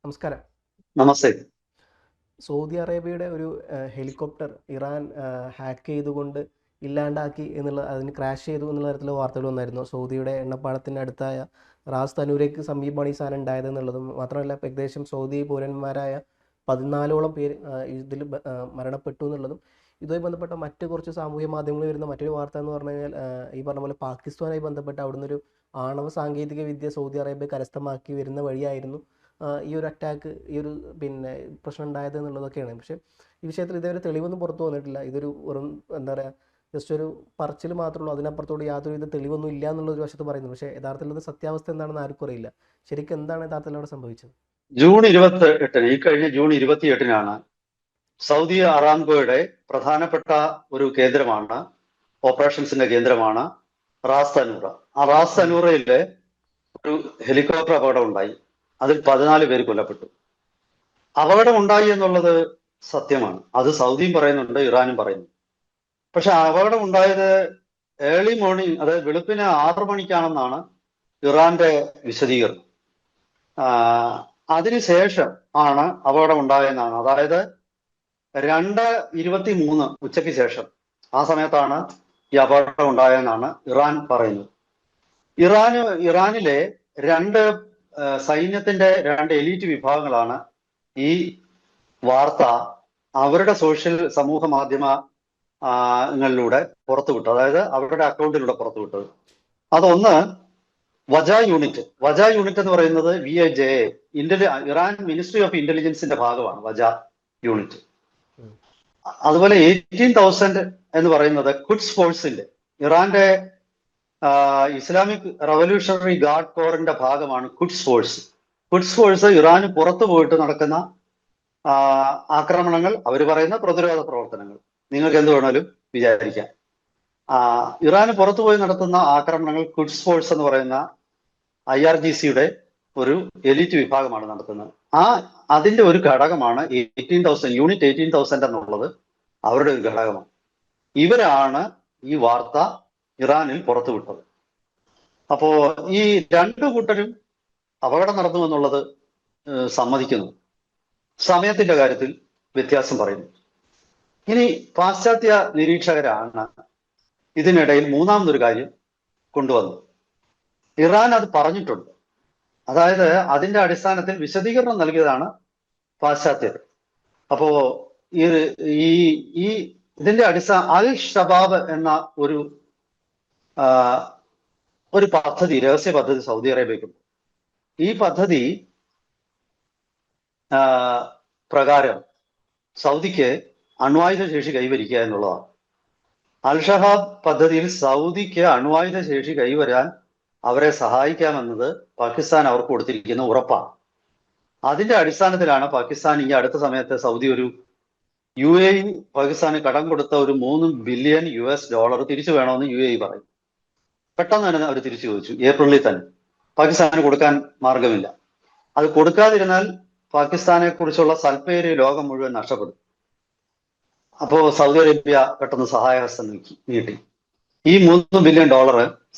നമസ്കാരം. നമസ്തേ. സൗദി അറേബ്യയുടെ ഒരു ഹെലികോപ്റ്റർ ഇറാൻ ഹാക്ക് ചെയ്തുകൊണ്ട് ഇല്ലാണ്ടാക്കി എന്നുള്ള, അതിന് ക്രാഷ് ചെയ്തു എന്നുള്ള തരത്തിലുള്ള വാർത്തകൾ വന്നായിരുന്നു. സൗദിയുടെ എണ്ണപ്പാടത്തിൻ്റെ അടുത്തായ റാസ് തനൂരയ്ക്ക് സമീപമാണ് ഈ സാധനം ഉണ്ടായതെന്നുള്ളതും മാത്രമല്ല, ഏകദേശം സൗദി പൗരന്മാരായ 14ഓളം പേര് ഇതിൽ മരണപ്പെട്ടു എന്നുള്ളതും. ഇതുമായി ബന്ധപ്പെട്ട മറ്റ് കുറച്ച് സാമൂഹ്യ മാധ്യമങ്ങളിൽ വരുന്ന മറ്റൊരു വാർത്ത എന്ന് പറഞ്ഞു കഴിഞ്ഞാൽ, ഈ പറഞ്ഞ പോലെ പാകിസ്ഥാനുമായി ബന്ധപ്പെട്ട് അവിടുന്ന് ഒരു ആണവ സാങ്കേതിക വിദ്യ സൗദി അറേബ്യ കരസ്ഥമാക്കി വരുന്ന വഴിയായിരുന്നു ഈ ഒരു അറ്റാക്ക്, ഈ ഒരു പ്രശ്നം ഉണ്ടായത് എന്നുള്ളതൊക്കെയാണ്. പക്ഷേ ഈ വിഷയത്തിൽ ഇതുവരെ തെളിവൊന്നും പുറത്തു വന്നിട്ടില്ല. ഇതൊരു വെറും എന്താ പറയുക, ജസ്റ്റ് ഒരു പറച്ചിൽ മാത്രമേ ഉള്ളൂ. അതിനപ്പുറത്തോട് യാതൊരുവിധ തെളിവൊന്നും ഇല്ല എന്നുള്ളൊരു വശത്ത് പറയുന്നു. പക്ഷേ യഥാർത്ഥത്തിൽ അത് സത്യാവസ്ഥ എന്താണെന്ന് ആർക്കും അറിയില്ല. ശരിക്കും എന്താണ് യഥാർത്ഥത്തിൽ അവിടെ സംഭവിച്ചത്? ജൂൺ 28, ഈ കഴിഞ്ഞ ജൂൺ 28 സൗദി അറാംകോയുടെ പ്രധാനപ്പെട്ട ഒരു കേന്ദ്രമാണ്, ഓപ്പറേഷൻസിന്റെ കേന്ദ്രമാണ് റാസ് തനൂറ. ആ റാസ് തനൂറയിലെ ഒരു ഹെലികോപ്റ്റർ അപകടം ഉണ്ടായി. അതിൽ 14 പേര് കൊല്ലപ്പെട്ടു. അപകടം ഉണ്ടായി എന്നുള്ളത് സത്യമാണ്. അത് സൗദിയും പറയുന്നുണ്ട്, ഇറാനും പറയുന്നു. പക്ഷെ അപകടം ഉണ്ടായത് ഏർലി മോർണിംഗ്, അതായത് വെളുപ്പിന് 6 മണിക്കാണെന്നാണ് ഇറാന്റെ വിശദീകരണം. അതിനുശേഷം ആണ് അപകടം ഉണ്ടായെന്നാണ്. അതായത് 2:23 ഉച്ചയ്ക്ക് ശേഷം, ആ സമയത്താണ് ഈ അപകടം ഉണ്ടായെന്നാണ് ഇറാൻ പറയുന്നത്. ഇറാനിലെ സൈന്യത്തിന്റെ 2 എലീറ്റ് വിഭാഗങ്ങളാണ് ഈ വാർത്ത അവരുടെ സമൂഹ മാധ്യമങ്ങളിലൂടെ പുറത്തുവിട്ടത്, അതായത് അവരുടെ അക്കൗണ്ടിലൂടെ പുറത്തുവിട്ടത്. അതൊന്ന് വജ യൂണിറ്റ് എന്ന് പറയുന്നത് VIJA, ഇറാൻ മിനിസ്ട്രി ഓഫ് ഇന്റലിജൻസിന്റെ ഭാഗമാണ് വജ യൂണിറ്റ്. അതുപോലെ 18,000 എന്ന് പറയുന്നത് ഖുദ്സ് ഫോഴ്സിന്റെ, ഇറാന്റെ ഇസ്ലാമിക് റവല്യൂഷണറി ഗാർഡ് കോറിന്റെ ഭാഗമാണ് ഖുദ്സ് ഫോഴ്സ് ഇറാന് പുറത്തു പോയിട്ട് നടക്കുന്ന ആക്രമണങ്ങൾ, അവർ പറയുന്ന പ്രതിരോധ പ്രവർത്തനങ്ങൾ, നിങ്ങൾക്ക് എന്ത് വേണേലും വിചാരിക്കാം. ഇറാന് പുറത്തുപോയി നടത്തുന്ന ആക്രമണങ്ങൾ ഖുദ്സ് ഫോഴ്സ് എന്ന് പറയുന്ന IRGCയുടെ ഒരു എലീറ്റ് വിഭാഗമാണ് നടത്തുന്നത്. അതിന്റെ ഒരു ഘടകമാണ് 18,000, യൂണിറ്റ് 18,000 എന്നുള്ളത് അവരുടെ ഒരു ഘടകമാണ്. ഇവരാണ് ഈ വാർത്ത ഇറാനിൽ പുറത്തുവിട്ടത്. അപ്പോ ഈ 2 കൂട്ടരും അപകടം നടന്നു എന്നുള്ളത് സമ്മതിക്കുന്നു. സമയത്തിന്റെ കാര്യത്തിൽ വ്യത്യാസം പറയുന്നു. ഇനി പാശ്ചാത്യ നിരീക്ഷകരാണ് ഇതിനിടയിൽ മൂന്നാമതൊരു കാര്യം കൊണ്ടുവന്നത്. ഇറാൻ അത് പറഞ്ഞിട്ടുണ്ട്. അതായത് അതിന്റെ അടിസ്ഥാനത്തിൽ വിശദീകരണം നൽകിയതാണ് പാശ്ചാത്യർ. അപ്പോ ഇതിന്റെ അൽ ഷബാബ് എന്ന ഒരു പദ്ധതി, രഹസ്യ പദ്ധതി സൗദി അറേബ്യക്കുണ്ട്. ഈ പദ്ധതി പ്രകാരം സൗദിക്ക് അണ്വായുധ ശേഷി കൈവരിക്കുക എന്നുള്ളതാണ്. അൽ ഷഹാബ് പദ്ധതിയിൽ സൗദിക്ക് അണ്വായുധ ശേഷി കൈവരാൻ അവരെ സഹായിക്കാമെന്നത് പാകിസ്ഥാൻ അവർക്ക് കൊടുത്തിരിക്കുന്ന ഉറപ്പാണ്. അതിന്റെ അടിസ്ഥാനത്തിലാണ് പാകിസ്ഥാൻ ഈ അടുത്ത സമയത്ത് സൗദി ഒരു UAE പാകിസ്ഥാന് കടം കൊടുത്ത ഒരു $3 ബില്യൺ തിരിച്ചു വേണമെന്ന് UAE പറയും. പെട്ടെന്ന് തന്നെ അവർ തിരിച്ചു ചോദിച്ചു, ഏപ്രിലിൽ തന്നെ. പാകിസ്ഥാന് കൊടുക്കാൻ മാർഗമില്ല. അത് കൊടുക്കാതിരുന്നാൽ പാകിസ്ഥാനെ കുറിച്ചുള്ള സൽപ്പേര് ലോകം മുഴുവൻ നഷ്ടപ്പെടും. അപ്പോൾ സൗദി അറേബ്യ പെട്ടെന്ന് സഹായഹസ്തം നീട്ടി. ഈ $3 ബില്യൺ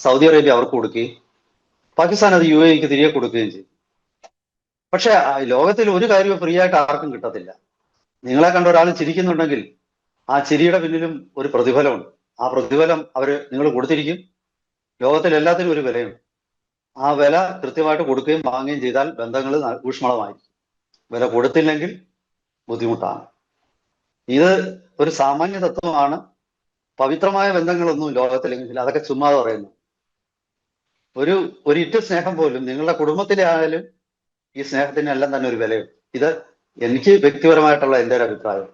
സൗദി അറേബ്യ അവർക്ക് കൊടുക്കുകയും പാകിസ്ഥാൻ അത് UAEക്ക് തിരികെ കൊടുക്കുകയും ചെയ്തു. പക്ഷെ ലോകത്തിൽ ഒരു കാര്യവും ഫ്രീ ആയിട്ട് ആർക്കും കിട്ടത്തില്ല. നിങ്ങളെ കണ്ട ഒരാൾ ചിരിക്കുന്നുണ്ടെങ്കിൽ ആ ചിരിയുടെ പിന്നിലും ഒരു പ്രതിഫലമുണ്ട്. ആ പ്രതിഫലം നിങ്ങൾ കൊടുത്തിരിക്കും. ലോകത്തിൽ എല്ലാത്തിനും ഒരു വിലയുണ്ട്. ആ വില കൃത്യമായിട്ട് കൊടുക്കുകയും വാങ്ങുകയും ചെയ്താൽ ബന്ധങ്ങൾ ഊഷ്മളമായിരിക്കും. വില കൊടുത്തില്ലെങ്കിൽ ബുദ്ധിമുട്ടാണ്. ഇത് ഒരു സാമാന്യ തത്വമാണ്. പവിത്രമായ ബന്ധങ്ങളൊന്നും ലോകത്തിലെങ്കിൽ അതൊക്കെ ചുമ്മാതെ പറയുന്നു. ഒരു ഇറ്റ് സ്നേഹം പോലും നിങ്ങളുടെ കുടുംബത്തിലെ ആയാലും ഈ സ്നേഹത്തിനെല്ലാം തന്നെ ഒരു വിലയുണ്ട്. ഇത് എനിക്ക് വ്യക്തിപരമായിട്ടുള്ള എൻ്റെ ഒരു അഭിപ്രായം.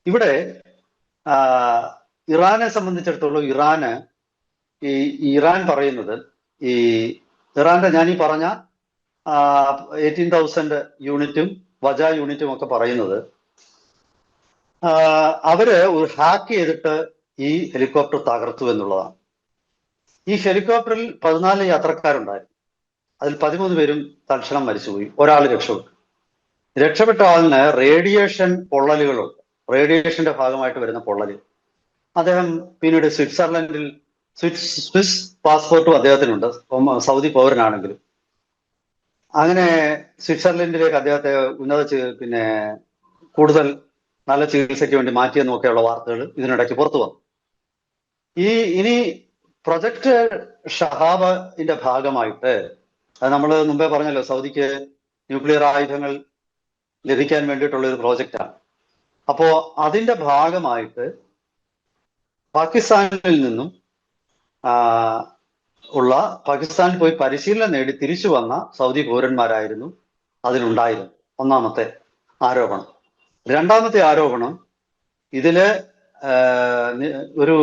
ഇവിടെ ഇറാനെ സംബന്ധിച്ചിടത്തോളം ഇറാൻ പറയുന്നത്, ഞാൻ ഈ പറഞ്ഞ 18,000 യൂണിറ്റും വജ യൂണിറ്റും ഒക്കെ പറയുന്നത്, അവര് ഹാക്ക് ചെയ്തിട്ട് ഈ ഹെലികോപ്റ്റർ തകർത്തു എന്നുള്ളതാണ്. ഈ ഹെലികോപ്റ്ററിൽ 14 യാത്രക്കാരുണ്ടായിരുന്നു. അതിൽ 13 പേരും തൽക്ഷണം മരിച്ചുപോയി. ഒരാൾ രക്ഷപ്പെട്ട ആളിന് റേഡിയേഷൻ പൊള്ളലുകളുണ്ട്. റേഡിയേഷന്റെ ഭാഗമായിട്ട് വരുന്ന പൊള്ളല്. അദ്ദേഹം പിന്നീട് സ്വിസ് പാസ്പോർട്ടും അദ്ദേഹത്തിനുണ്ട്, സൗദി പൗരനാണെങ്കിലും. അങ്ങനെ സ്വിറ്റ്സർലൻഡിലേക്ക് അദ്ദേഹത്തെ പിന്നെ കൂടുതൽ നല്ല ചികിത്സയ്ക്ക് വേണ്ടി മാറ്റിയെന്നൊക്കെയുള്ള വാർത്തകൾ ഇതിനിടയ്ക്ക് പുറത്തു വന്നു. ഇനി പ്രൊജക്ട് ഷഹാബിന്റെ ഭാഗമായിട്ട്, അത് നമ്മൾ മുമ്പേ പറഞ്ഞല്ലോ, സൗദിക്ക് ന്യൂക്ലിയർ ആയുധങ്ങൾ ലഭിക്കാൻ വേണ്ടിയിട്ടുള്ള ഒരു പ്രോജക്റ്റാണ്. അപ്പോ അതിന്റെ ഭാഗമായിട്ട് പാകിസ്ഥാനിൽ നിന്നും പാകിസ്ഥാനിൽ പോയി പരിശീലനം നേടി തിരിച്ചു വന്ന സൗദി പൗരന്മാരായിരുന്നു അതിലുണ്ടായിരുന്നു. ഒന്നാമത്തെ ആരോപണം. രണ്ടാമത്തെ ആരോപണം, ഇതില് ഒരു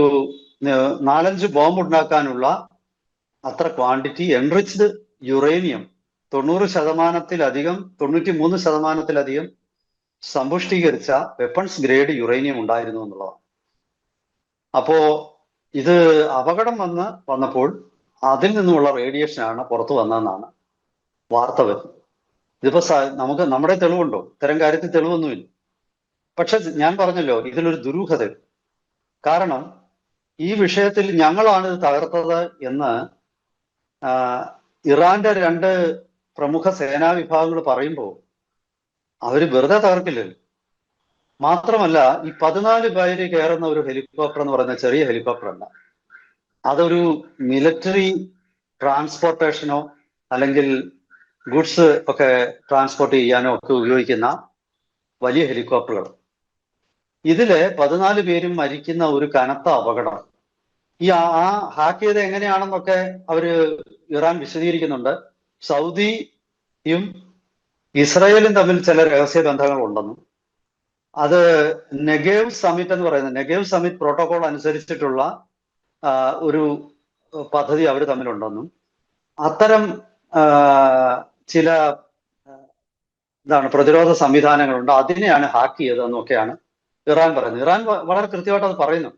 4-5 ബോംബ് ഉണ്ടാക്കാനുള്ള അത്ര ക്വാണ്ടിറ്റി എൻറിച്ച്ഡ് യുറേനിയം 93% സമ്പുഷ്ടീകരിച്ച വെപ്പൺസ് ഗ്രേഡ് യുറേനിയം ഉണ്ടായിരുന്നു എന്നുള്ളതാണ്. അപ്പോ ഇത് അപകടം വന്നപ്പോൾ അതിൽ നിന്നുമുള്ള റേഡിയേഷനാണ് പുറത്തു വന്നതെന്നാണ് വാർത്ത വരുന്നത്. ഇതിപ്പോ നമ്മുടെ തെളിവുണ്ടോ? ഇത്തരം കാര്യത്തിൽ തെളിവൊന്നുമില്ല. പക്ഷെ ഞാൻ പറഞ്ഞല്ലോ, ഇതിലൊരു ദുരൂഹത. കാരണം ഈ വിഷയത്തിൽ ഞങ്ങളാണ് ഇത് തകർത്തത് എന്ന് ഇറാന്റെ 2 പ്രമുഖ സേനാ വിഭാഗങ്ങൾ പറയുമ്പോൾ അവര് വെറുതെ തകർക്കില്ലല്ലോ. മാത്രമല്ല, ഈ 14 പേര് കയറുന്ന ഒരു ഹെലികോപ്റ്റർ എന്ന് പറയുന്ന ചെറിയ ഹെലികോപ്റ്റർ അല്ല. അതൊരു മിലിറ്ററി ട്രാൻസ്പോർട്ടേഷനോ അല്ലെങ്കിൽ ഗുഡ്സ് ഒക്കെ ട്രാൻസ്പോർട്ട് ചെയ്യാനോ ഒക്കെ ഉപയോഗിക്കുന്ന വലിയ ഹെലികോപ്റ്ററുകൾ. ഇതില് 14 പേരും മരിക്കുന്ന ഒരു കനത്ത അപകടം. ഹാക്ക് ചെയ്ത് എങ്ങനെയാണെന്നൊക്കെ ഇറാൻ വിശദീകരിക്കുന്നുണ്ട്. സൗദിയും ഇസ്രായേലും തമ്മിൽ ചില രഹസ്യ ബന്ധങ്ങൾ ഉണ്ടെന്നും അത് നെഗേവ് സമിറ്റ് എന്ന് പറയുന്നത്, നെഗേവ് സമിറ്റ് പ്രോട്ടോകോൾ അനുസരിച്ചിട്ടുള്ള ഒരു പദ്ധതി അവർ തമ്മിലുണ്ടെന്നും അത്തരം ചില പ്രതിരോധ സംവിധാനങ്ങളുണ്ട്, അതിനെയാണ് ഹാക്ക് ചെയ്തതെന്നൊക്കെയാണ് ഇറാൻ പറയുന്നത്. ഇറാൻ വളരെ കൃത്യമായിട്ട് അത് പറയുന്നു.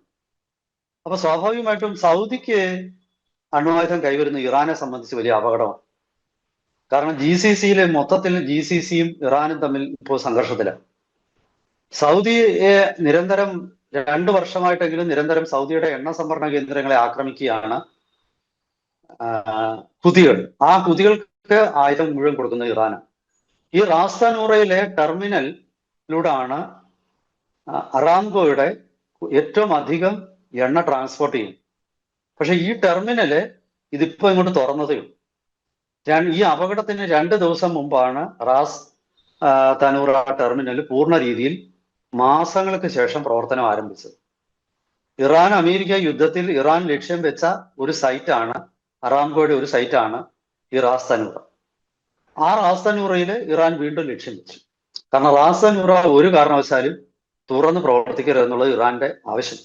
അപ്പൊ സ്വാഭാവികമായിട്ടും സൗദിക്ക് അണ്വായുധം കൈവരുന്ന ഇറാനെ സംബന്ധിച്ച് വലിയ അപകടമാണ്. കാരണം മൊത്തത്തിൽ GCCയും ഇറാനും തമ്മിൽ ഇപ്പോൾ സംഘർഷത്തിലാണ്. സൗദിയെ നിരന്തരം 2 വർഷമായിട്ടെങ്കിലും നിരന്തരം സൗദിയുടെ എണ്ണ സംഭരണ കേന്ദ്രങ്ങളെ ആക്രമിക്കുകയാണ് ഹുതികൾ. ആ ഹുതികൾക്ക് ആയുധം മുഴുവൻ കൊടുക്കുന്നത് ഇറാനാണ്. ഈ റാസ്താനൂറയിലെ ടെർമിനലിലൂടെയാണ് അറാംകോയുടെ ഏറ്റവും അധികം എണ്ണ ട്രാൻസ്പോർട്ട് ചെയ്യും. പക്ഷെ ഈ ടെർമിനല് ഇതിപ്പോ ഇങ്ങോട്ട് തുറന്നതേ ഉള്ളൂ. ഈ അപകടത്തിന് 2 ദിവസം മുമ്പാണ് തനൂറ ടെർമിനൽ പൂർണ്ണ രീതിയിൽ മാസങ്ങൾക്ക് ശേഷം പ്രവർത്തനം ആരംഭിച്ചത്. ഇറാൻ അമേരിക്ക യുദ്ധത്തിൽ ഇറാൻ ലക്ഷ്യം വെച്ച ഒരു സൈറ്റാണ്, അറാംകോയുടെ ഒരു സൈറ്റാണ് ഈ തനൂറ. ആ തനൂറയിൽ ഇറാൻ വീണ്ടും ലക്ഷ്യം വെച്ചു. കാരണം തനൂറ ഒരു കാരണവശാലും തുറന്ന് പ്രവർത്തിക്കരുതെന്നുള്ളത് ഇറാന്റെ ആവശ്യം.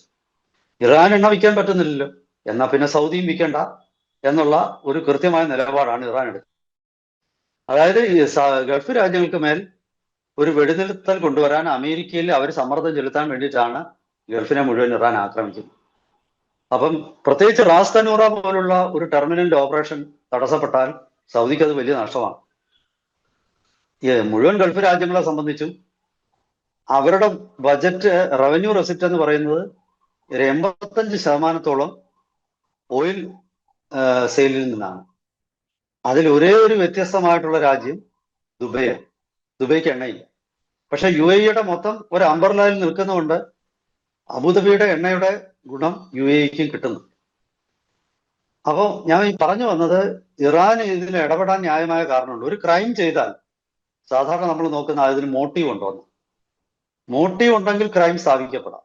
ഇറാൻ എണ്ണ വിൽക്കാൻ പറ്റുന്നില്ലല്ലോ, എന്നാ പിന്നെ സൗദിയും വിൽക്കണ്ട എന്നുള്ള ഒരു കൃത്യമായ നിലപാടാണ് ഇറാൻ എടുത്തത്. അതായത് ഗൾഫ് രാജ്യങ്ങൾക്ക് മേൽ ഒരു വെടിനിർത്തൽ കൊണ്ടുവരാൻ അമേരിക്കയിൽ അവർ സമ്മർദ്ദം ചെലുത്താൻ വേണ്ടിയിട്ടാണ് ഗൾഫിനെ മുഴുവൻ ഇറാൻ ആക്രമിക്കുന്നത്. അപ്പം പ്രത്യേകിച്ച് തനൂറ പോലുള്ള ഒരു ടെർമിനലിന്റെ ഓപ്പറേഷൻ തടസ്സപ്പെട്ടാൽ സൗദിക്ക് അത് വലിയ നഷ്ടമാണ്. മുഴുവൻ ഗൾഫ് രാജ്യങ്ങളെ സംബന്ധിച്ചും അവരുടെ ബജറ്റ് റവന്യൂ റെസിപ്റ്റ് എന്ന് പറയുന്നത് 85% ഓയിൽ സെയിലിൽ നിന്നാണ്. അതിൽ ഒരേ ഒരു വ്യത്യസ്തമായിട്ടുള്ള രാജ്യം ദുബൈയാണ്. ദുബൈക്ക് എണ്ണയില്ല. പക്ഷെ UAE മൊത്തം ഒരു അംബർലയിൽ നിൽക്കുന്നതുകൊണ്ട് അബുദാബിയുടെ എണ്ണയുടെ ഗുണം UAEക്കും കിട്ടുന്നു. അപ്പോൾ ഞാൻ പറഞ്ഞു വന്നത്, ഇറാൻ ഇതിൽ ഇടപെടാൻ ന്യായമായ കാരണമുണ്ട്. ഒരു ക്രൈം ചെയ്താൽ സാധാരണ നമ്മൾ നോക്കുന്ന അതിന് മോട്ടീവ് ഉണ്ടോന്ന്. മോട്ടീവ് ഉണ്ടെങ്കിൽ ക്രൈം സ്ഥാപിക്കപ്പെടാം.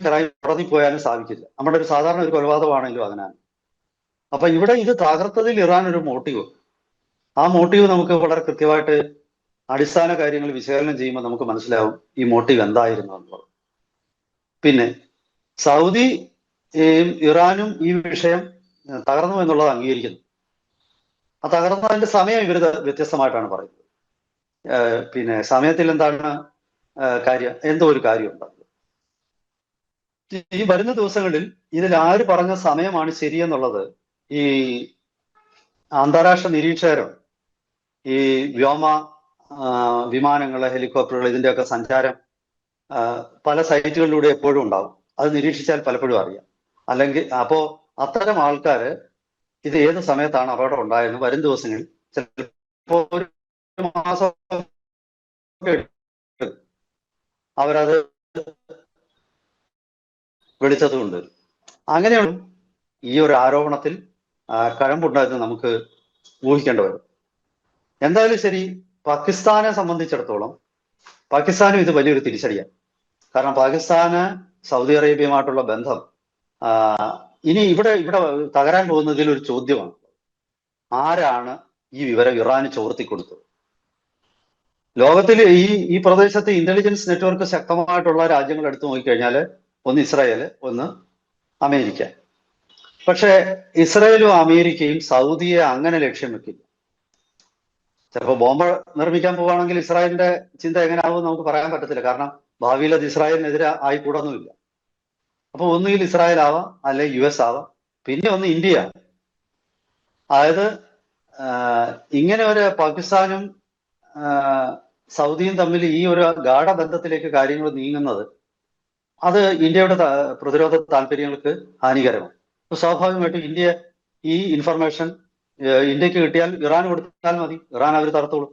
ക്രൈം കോടതി പോയാലും സ്ഥാപിക്കില്ല. നമ്മുടെ ഒരു സാധാരണ ഒരു കൊലപാതകമാണെങ്കിലും അങ്ങനെയാണ്. അപ്പൊ ഇവിടെ ഇത് തകർത്തതിൽ ഇറാൻ ഒരു മോട്ടീവ്. ആ മോട്ടീവ് നമുക്ക് വളരെ കൃത്യമായിട്ട് അടിസ്ഥാന കാര്യങ്ങൾ വിശകലനം ചെയ്യുമ്പോൾ നമുക്ക് മനസ്സിലാവും ഈ മോട്ടീവ് എന്തായിരുന്നു എന്നുള്ളത്. പിന്നെ സൗദിയും ഇറാനും ഈ വിഷയം തകർന്നു എന്നുള്ളത് അംഗീകരിക്കുന്നു. ആ തകർന്നതിന്റെ സമയം ഇവർ വ്യത്യസ്തമായിട്ടാണ് പറയുന്നത്. പിന്നെ സമയത്തിൽ എന്താണ് കാര്യം, എന്തോ ഒരു കാര്യമുണ്ട്. ഈ വരുന്ന ദിവസങ്ങളിൽ ഇതിൽ ആര് പറഞ്ഞ സമയമാണ് ശരിയെന്നുള്ളത് ഈ അന്താരാഷ്ട്ര നിരീക്ഷകരും ഈ വ്യോമ വിമാനങ്ങൾ, ഹെലികോപ്റ്ററുകൾ, ഇതിന്റെയൊക്കെ സഞ്ചാരം പല സൈറ്റുകളിലൂടെ എപ്പോഴും ഉണ്ടാവും. അത് നിരീക്ഷിച്ചാൽ പലപ്പോഴും അറിയാം. അല്ലെങ്കിൽ അത്തരം ആൾക്കാര് ഇത് ഏത് സമയത്താണ് അപകടം ഉണ്ടായെന്ന് വരും ദിവസങ്ങളിൽ ചിലപ്പോ ഒരു മാസം അവരത് വെളിച്ചത്തുകൊണ്ട് അങ്ങനെയാണ് ഈ ഒരു ആരോപണത്തിൽ കഴമ്പുണ്ടായെന്ന് നമുക്ക് ഊഹിക്കേണ്ടി വരും. എന്തായാലും ശരി, പാകിസ്ഥാനെ സംബന്ധിച്ചിടത്തോളം പാകിസ്ഥാനും ഇത് വലിയൊരു തിരിച്ചടിയാണ്. കാരണം പാകിസ്ഥാന് സൗദി അറേബ്യയുമായിട്ടുള്ള ബന്ധം ഇനി ഇവിടെ തകരാൻ പോകുന്നതിൽ ഒരു ചോദ്യമാണ്, ആരാണ് ഈ വിവരം ഇറാന് ചോർത്തിക്കൊടുത്തത്? ലോകത്തിൽ ഈ പ്രദേശത്ത് ഇന്റലിജൻസ് നെറ്റ്വർക്ക് ശക്തമായിട്ടുള്ള രാജ്യങ്ങൾ എടുത്തു നോക്കിക്കഴിഞ്ഞാൽ ഒന്ന് ഇസ്രായേൽ, ഒന്ന് അമേരിക്ക. പക്ഷെ ഇസ്രായേലും അമേരിക്കയും സൗദിയെ അങ്ങനെ ലക്ഷ്യം വെക്കില്ല. ചിലപ്പോൾ ബോംബ് നിർമ്മിക്കാൻ പോവുകയാണെങ്കിൽ ഇസ്രായേലിന്റെ ചിന്ത എങ്ങനെയാവും നമുക്ക് പറയാൻ പറ്റത്തില്ല. കാരണം ഭാവിയിൽ അത് ഇസ്രായേലിനെതിരെ ആയിക്കൂടൊന്നുമില്ല. അപ്പൊ ഒന്നുകിൽ ഇസ്രായേൽ ആവാം, അല്ലെങ്കിൽ US ആവാം, പിന്നെ ഒന്ന് ഇന്ത്യ. അതായത് ഇങ്ങനെ ഒരു പാകിസ്ഥാനും സൗദിയും തമ്മിൽ ഈ ഒരു ഗാഢബന്ധത്തിലേക്ക് കാര്യങ്ങൾ നീങ്ങുന്നത് അത് ഇന്ത്യയുടെ പ്രതിരോധ താല്പര്യങ്ങൾക്ക് ഹാനികരമാണ്. അപ്പൊ സ്വാഭാവികമായിട്ടും ഇന്ത്യ ഈ ഇൻഫർമേഷൻ ഇന്ത്യക്ക് കിട്ടിയാൽ ഇറാൻ കൊടുത്താൽ മതി, ഇറാൻ അവർ തടുത്തോളും.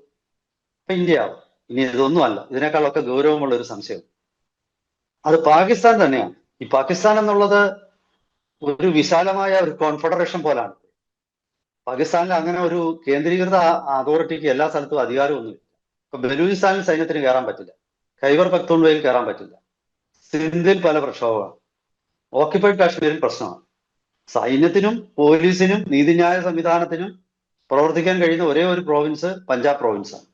അപ്പൊ ഇന്ത്യ ആവും. ഇനി ഇതൊന്നുമല്ല, ഇതിനേക്കാളൊക്കെ ഗൗരവമുള്ള ഒരു സംശയം അത് പാകിസ്ഥാൻ തന്നെയാണ്. ഈ പാകിസ്ഥാൻ എന്നുള്ളത് ഒരു വിശാലമായ ഒരു കോൺഫെഡറേഷൻ പോലാണ്. പാകിസ്ഥാനിൽ അങ്ങനെ ഒരു കേന്ദ്രീകൃത അതോറിറ്റിക്ക് എല്ലാ സ്ഥലത്തും അധികാരമൊന്നുമില്ല. ഇപ്പൊ ബലൂചിസ്ഥാനിൽ സൈന്യത്തിന് കയറാൻ പറ്റില്ല, ഖൈബർ പഖ്തൂൺവയിൽ കയറാൻ പറ്റില്ല, സിന്ധിൽ പല പ്രക്ഷോഭമാണ്, ഓക്യുപ്പൈഡ് കാശ്മീരിൽ പ്രശ്നമാണ്. സൈന്യത്തിനും പോലീസിനും നീതിന്യായ സംവിധാനത്തിനും പ്രവർത്തിക്കാൻ കഴിയുന്ന ഒരേ ഒരു പ്രോവിൻസ് പഞ്ചാബ് പ്രോവിൻസാണ്.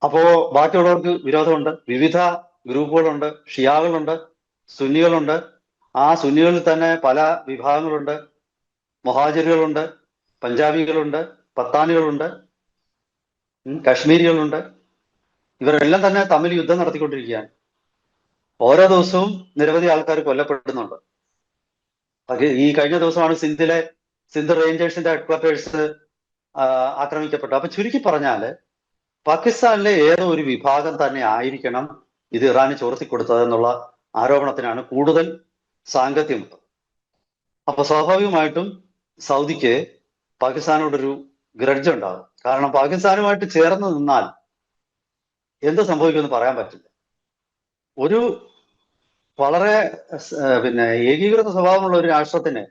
അപ്പോ ബാക്കിയുള്ളവർക്ക് വിരോധമുണ്ട്. വിവിധ ഗ്രൂപ്പുകളുണ്ട്, ഷിയാകളുണ്ട്, സുന്നികളുണ്ട്. ആ സുന്നികളിൽ തന്നെ പല വിഭാഗങ്ങളുണ്ട്. മൊഹാജിറുകളുണ്ട്, പഞ്ചാബികളുണ്ട്, പത്താനികളുണ്ട്, കശ്മീരികളുണ്ട്. ഇവരെല്ലാം തന്നെ തമ്മിൽ യുദ്ധം നടത്തിക്കൊണ്ടിരിക്കുകയാണ്. ഓരോ ദിവസവും നിരവധി ആൾക്കാർ കൊല്ലപ്പെടുന്നുണ്ട്. ഈ കഴിഞ്ഞ ദിവസമാണ് സിന്ധ് റേഞ്ചേഴ്സിന്റെ ഹെഡ്ക്വാർട്ടേഴ്സ് ആക്രമിക്കപ്പെട്ടു. അപ്പൊ ചുരുക്കി പറഞ്ഞാല് പാകിസ്ഥാനിലെ ഏതോ ഒരു വിഭാഗം തന്നെ ആയിരിക്കണം ഇത് ഇറാന് ചോർത്തിക്കൊടുത്തതെന്നുള്ള ആരോപണത്തിനാണ് കൂടുതൽ സാങ്കത്യമുള്ളത്. അപ്പൊ സ്വാഭാവികമായിട്ടും സൗദിക്ക് പാകിസ്ഥാനോടൊരു ഗ്രഡ്ജ് ഉണ്ടാകും. കാരണം പാകിസ്ഥാനുമായിട്ട് ചേർന്ന് നിന്നാൽ എന്ത് സംഭവിക്കുമെന്ന് പറയാൻ പറ്റില്ല. ഒരു വളരെ ഏകീകൃത സ്വഭാവമുള്ള ഒരു രാഷ്ട്രത്തിന്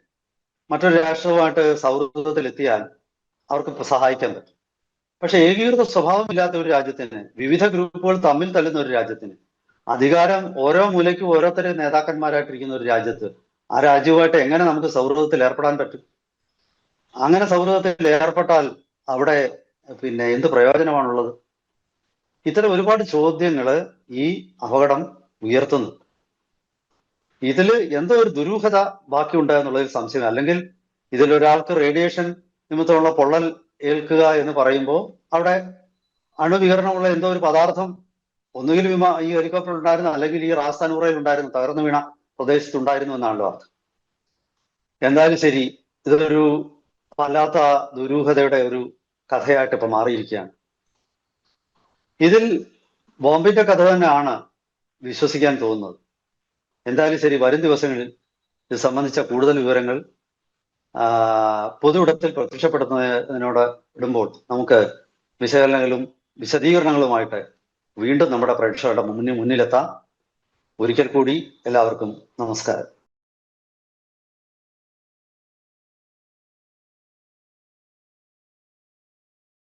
മറ്റൊരു രാഷ്ട്രവുമായിട്ട് സൗഹൃദത്തിലെത്തിയാൽ അവർക്ക് സഹായിക്കാൻ പറ്റും. പക്ഷെ ഏകീകൃത സ്വഭാവമില്ലാത്ത ഒരു രാജ്യത്തിന്, വിവിധ ഗ്രൂപ്പുകൾ തമ്മിൽ തല്ലുന്ന ഒരു രാജ്യത്തിന്, അധികാരം ഓരോ മൂലയ്ക്കും ഓരോരുത്തരും നേതാക്കന്മാരായിട്ടിരിക്കുന്ന ഒരു രാജ്യത്ത് ആ രാജ്യവുമായിട്ട് എങ്ങനെ നമുക്ക് സൗഹൃദത്തിൽ ഏർപ്പെടാൻ പറ്റും? അങ്ങനെ സൗഹൃദത്തിൽ ഏർപ്പെട്ടാൽ അവിടെ എന്ത് പ്രയോജനമാണുള്ളത്? ഇത്തരം ഒരുപാട് ചോദ്യങ്ങൾ ഈ അപകടം ഉയർത്തുന്നു. ഇതിൽ എന്തോ ഒരു ദുരൂഹത ബാക്കിയുണ്ട് എന്നുള്ളതിൽ സംശയം. അല്ലെങ്കിൽ ഇതിലൊരാൾക്ക് റേഡിയേഷൻ നിമിത്തമുള്ള പൊള്ളൽ ഏൽക്കുക എന്ന് പറയുമ്പോൾ അവിടെ അണുവികരണമുള്ള എന്തോ ഒരു പദാർത്ഥം ഒന്നുകിൽ ഈ ഹെലികോപ്റ്റർ ഉണ്ടായിരുന്നു, അല്ലെങ്കിൽ ഈ റാസ്താനൂറയിൽ ഉണ്ടായിരുന്നു, തകർന്നു വീണ പ്രദേശത്തുണ്ടായിരുന്നു എന്നാണല്ലോ അർത്ഥം. എന്തായാലും ശരി, ഇതൊരു വല്ലാത്ത ദുരൂഹതയുടെ ഒരു കഥയായിട്ട് ഇപ്പൊ മാറിയിരിക്കുകയാണ്. ഇതിൽ ബോംബിന്റെ കഥ തന്നെയാണ് വിശ്വസിക്കാൻ തോന്നുന്നത്. എന്തായാലും ശരി, വരും ദിവസങ്ങളിൽ ഇത് സംബന്ധിച്ച കൂടുതൽ വിവരങ്ങൾ പൊതുവിടത്തിൽ പ്രത്യക്ഷപ്പെടുത്തുന്നതിനോട് ഇടുമ്പോൾ നമുക്ക് വിശകലനങ്ങളും വിശദീകരണങ്ങളുമായിട്ട് വീണ്ടും നമ്മുടെ പ്രേക്ഷകരുടെ മുന്നിലെത്താം. ഒരിക്കൽ കൂടി എല്ലാവർക്കും നമസ്കാരം.